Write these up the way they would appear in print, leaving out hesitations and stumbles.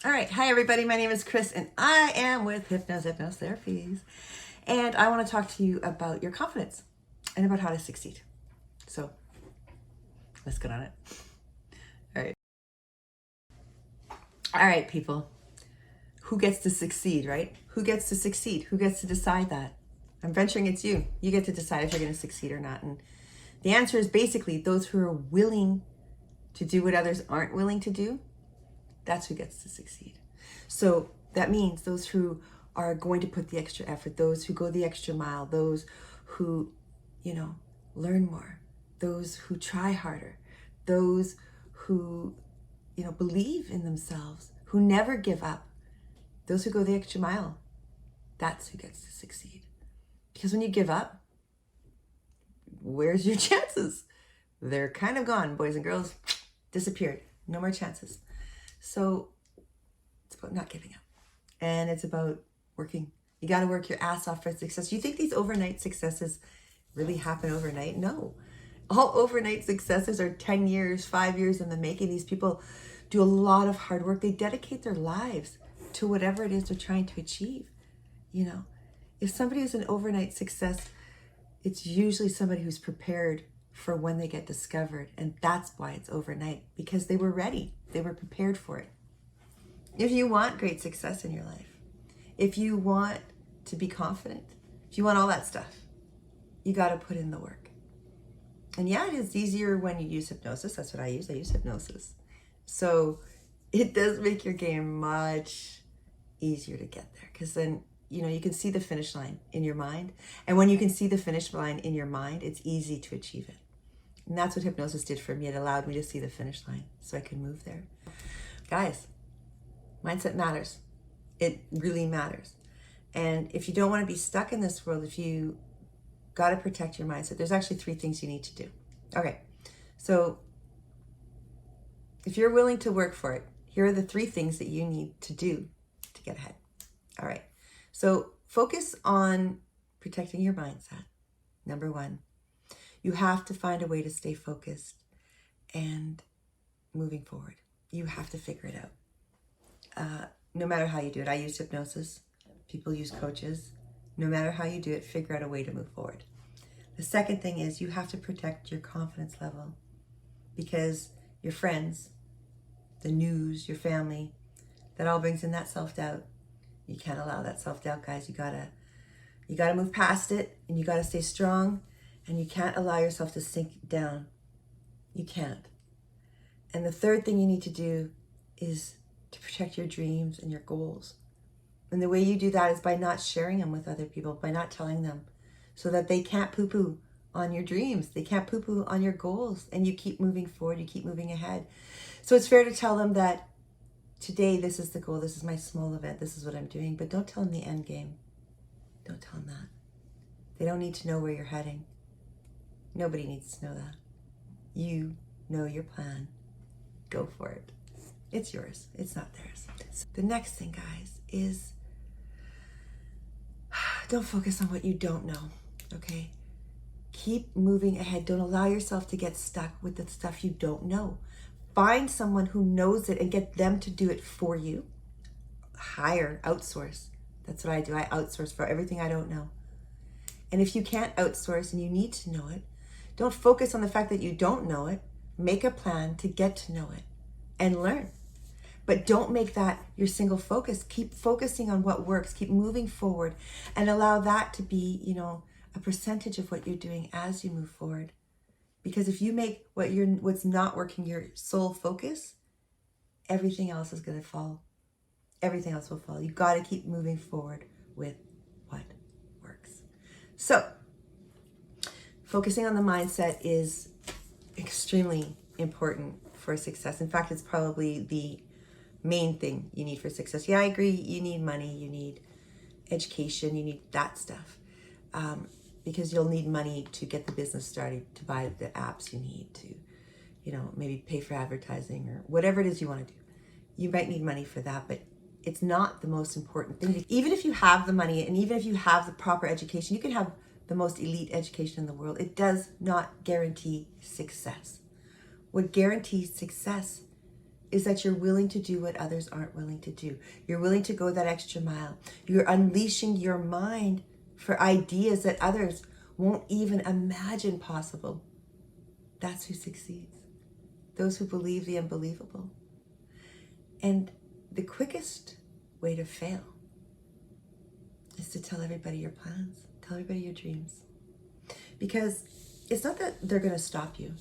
All right. Hi, everybody. My name is Chris, and I am with Hypnotherapies. And I want to talk to you about your confidence and about how to succeed. So let's get on it. All right. All right, people. Who gets to succeed, right? Who gets to succeed? Who gets to decide that? I'm venturing it's you. You get to decide if you're going to succeed or not. And the answer is basically those who are willing to do what others aren't willing to do. That's who gets to succeed. So that means those who are going to put the extra effort, those who go the extra mile, those who, learn more, those who try harder, those who, believe in themselves, who never give up, those who go the extra mile. That's who gets to succeed. Because when you give up, where's your chances? They're kind of gone, boys and girls. Disappeared. No more chances. So it's about not giving up. And it's about working. You got to work your ass off for success. You think these overnight successes really happen overnight? No. All overnight successes are 10 years, 5 years in the making. These people do a lot of hard work. They dedicate their lives to whatever it is they're trying to achieve. If somebody is an overnight success, it's usually somebody who's prepared for when they get discovered. And that's why it's overnight, because they were ready. They were prepared for it. If you want great success in your life, if you want to be confident, if you want all that stuff, you got to put in the work. And yeah, it is easier when you use hypnosis. That's what I use. I use hypnosis. So it does make your game much easier to get there, because then, you can see the finish line in your mind. And when you can see the finish line in your mind, it's easy to achieve it. And that's what hypnosis did for me. It allowed me to see the finish line so I could move there. Guys, mindset matters. It really matters. And if you don't want to be stuck in this world, if you got to protect your mindset, there's actually 3 things you need to do. Okay, so if you're willing to work for it, here are the 3 things that you need to do to get ahead. All right, so focus on protecting your mindset. Number 1, you have to find a way to stay focused and moving forward. You have to figure it out. No matter how you do it. I use hypnosis. People use coaches. No matter how you do it, figure out a way to move forward. The second thing is you have to protect your confidence level, because your friends, the news, your family, that all brings in that self-doubt. You can't allow that self-doubt, guys. You gotta move past it, and you gotta stay strong, and you can't allow yourself to sink down. You can't. And the third thing you need to do is to protect your dreams and your goals. And the way you do that is by not sharing them with other people, by not telling them, so that they can't poo-poo on your dreams. They can't poo-poo on your goals, and you keep moving forward, you keep moving ahead. So it's fair to tell them that today, this is the goal, this is my small event, this is what I'm doing, but don't tell them the end game. Don't tell them that. They don't need to know where you're heading. Nobody needs to know that. You know your plan. Go for it. It's yours. It's not theirs. So the next thing, guys, is don't focus on what you don't know, okay? Keep moving ahead. Don't allow yourself to get stuck with the stuff you don't know. Find someone who knows it and get them to do it for you. Hire, outsource. That's what I do. I outsource for everything I don't know. And if you can't outsource and you need to know it, don't focus on the fact that you don't know it. Make a plan to get to know it and learn. But don't make that your single focus. Keep focusing on what works. Keep moving forward and allow that to be, a percentage of what you're doing as you move forward. Because if you make what's not working your sole focus, everything else is going to fall. Everything else will fall. You've got to keep moving forward with what works. So, focusing on the mindset is extremely important for success. In fact, it's probably the main thing you need for success. Yeah, I agree. You need money, you need education, you need that stuff. Because you'll need money to get the business started, to buy the apps you need to, maybe pay for advertising or whatever it is you want to do. You might need money for that, but it's not the most important thing. Even if you have the money and even if you have the proper education, you can have the most elite education in the world. It does not guarantee success. What guarantees success is that you're willing to do what others aren't willing to do. You're willing to go that extra mile. You're unleashing your mind for ideas that others won't even imagine possible. That's who succeeds. Those who believe the unbelievable. And the quickest way to fail is to tell everybody your plans, tell everybody your dreams. Because it's not that they're going to stop you.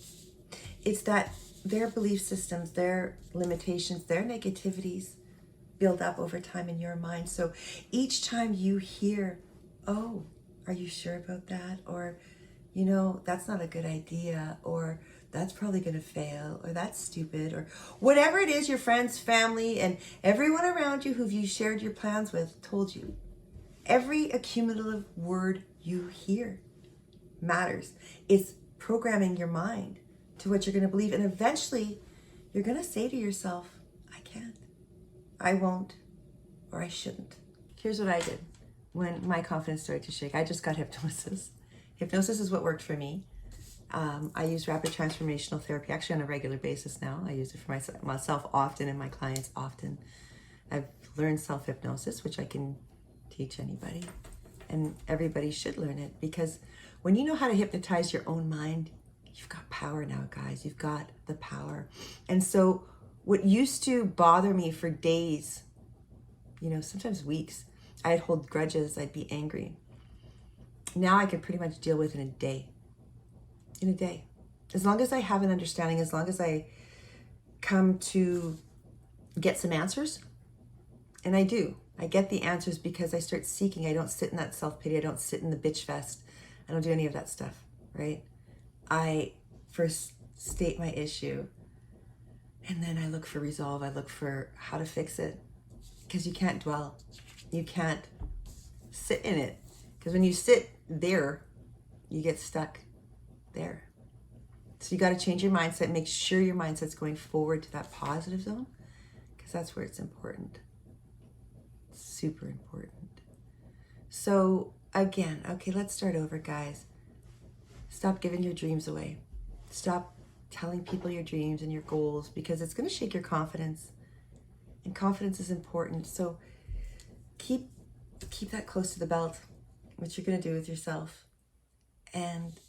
It's that their belief systems, their limitations, their negativities build up over time in your mind. So each time you hear, oh, are you sure about that? Or, you know, that's not a good idea. Or that's probably going to fail. Or that's stupid. Or whatever it is your friends, family, and everyone around you who you shared your plans with told you. Every accumulative word you hear matters. It's programming your mind to what you're going to believe. And eventually you're going to say to yourself, I can't, I won't, or I shouldn't. Here's what I did when my confidence started to shake. I just got hypnosis. Hypnosis is what worked for me. I use rapid transformational therapy actually on a regular basis now. I use it for myself often and my clients often. I've learned self-hypnosis, which I can teach anybody. And everybody should learn it, because when you know how to hypnotize your own mind, you've got power now, guys. You've got the power. And so what used to bother me for days, you know, sometimes weeks, I'd hold grudges, I'd be angry. Now I can pretty much deal with in a day. In a day. As long as I have an understanding, as long as I come to get some answers, and I do. I get the answers because I start seeking. I don't sit in that self-pity. I don't sit in the bitch fest. I don't do any of that stuff, right? I first state my issue, and then I look for resolve. I look for how to fix it, because you can't dwell. You can't sit in it, because when you sit there, you get stuck there. So you got to change your mindset. Make sure your mindset's going forward to that positive zone, because that's where it's important. Super important. So again, okay, let's start over, guys. Stop giving your dreams away. Stop telling people your dreams and your goals, because it's going to shake your confidence, and confidence is important. So keep that close to the belt, what you're going to do with yourself, and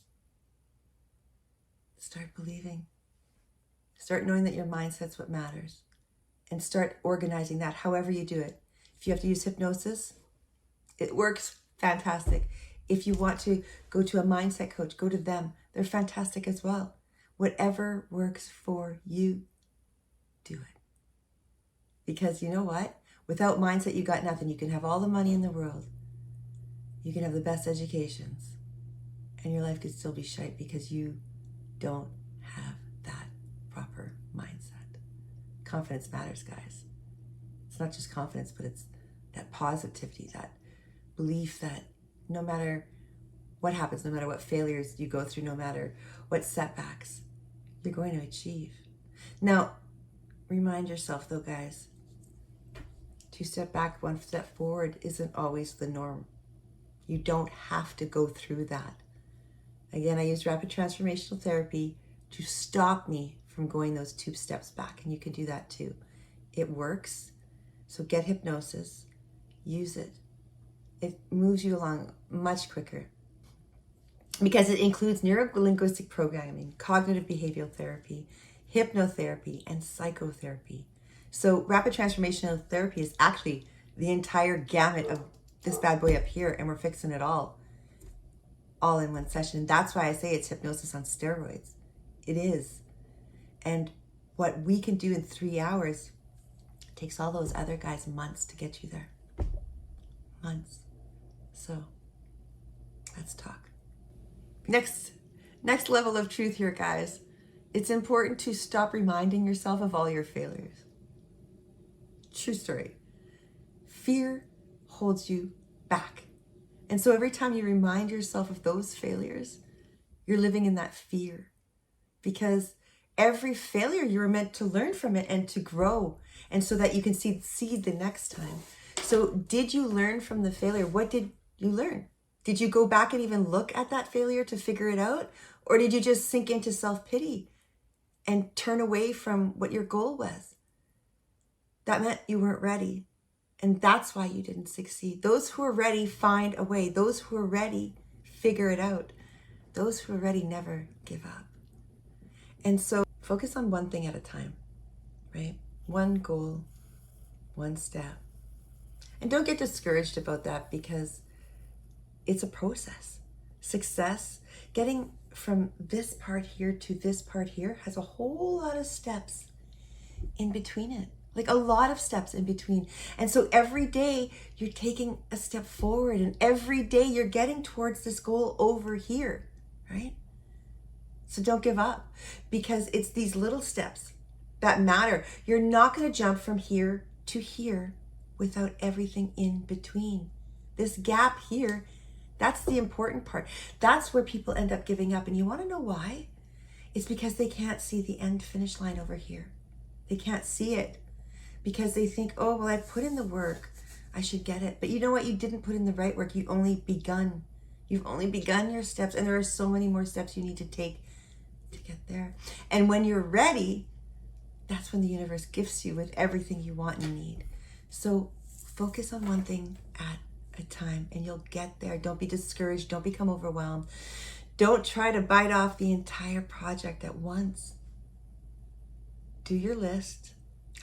start believing. Start knowing that your mindset's what matters, and start organizing that however you do it. If you have to use hypnosis, it works fantastic. If you want to go to a mindset coach, go to them. They're fantastic as well. Whatever works for you, do it. Because you know what? Without mindset, you got nothing. You can have all the money in the world. You can have the best educations, and your life could still be shite because you don't have that proper mindset. Confidence matters, guys. It's not just confidence, but it's that positivity, that belief that no matter what happens, no matter what failures you go through, no matter what setbacks, you're going to achieve. Now, remind yourself though, guys, 2 steps back, 1 step forward isn't always the norm. You don't have to go through that. Again, I use rapid transformational therapy to stop me from going those 2 steps back, and you can do that too. It works. So get hypnosis, use it. It moves you along much quicker, because it includes neuro-linguistic programming, cognitive behavioral therapy, hypnotherapy, and psychotherapy. So rapid transformational therapy is actually the entire gamut of this bad boy up here, and we're fixing it all in one session. That's why I say it's hypnosis on steroids. It is. And what we can do in 3 hours takes all those other guys months to get you there. Months. So let's talk. Next level of truth here, guys. It's important to stop reminding yourself of all your failures. True story. Fear holds you back. And so every time you remind yourself of those failures, you're living in that fear. Because every failure, you were meant to learn from it and to grow, and so that you can succeed the next time. So did you learn from the failure? What did you learn? Did you go back and even look at that failure to figure it out? Or did you just sink into self-pity and turn away from what your goal was? that meant you weren't ready. And that's why you didn't succeed. Those who are ready find a way. Those who are ready figure it out. Those who are ready never give up. And so focus on one thing at a time, right? One goal, one step. And don't get discouraged about that, because it's a process. Success, getting from this part here to this part here, has a whole lot of steps in between it. Like a lot of steps in between. And so every day you're taking a step forward, and every day you're getting towards this goal over here, right? So don't give up, because it's these little steps that matter. You're not going to jump from here to here without everything in between. This gap here, that's the important part. That's where people end up giving up. And you want to know why? It's because they can't see the end finish line over here. They can't see it because they think, oh, well, I've put in the work, I should get it. But you know what? You didn't put in the right work. You've only begun. You've only begun your steps, and there are so many more steps you need to take to get there. And when you're ready, that's when the universe gifts you with everything you want and need. So focus on one thing at a time, and you'll get there. Don't be discouraged. Don't become overwhelmed. Don't try to bite off the entire project at once. Do your list.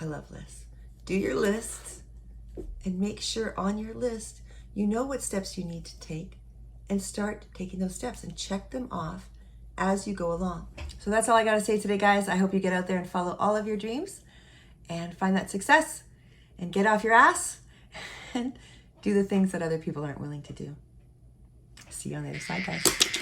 I love lists. Do your list and make sure on your list you know what steps you need to take, and start taking those steps and check them off as you go along. So that's all I got to say today, guys. I hope you get out there and follow all of your dreams and find that success and get off your ass and do the things that other people aren't willing to do. See you on the other side, guys.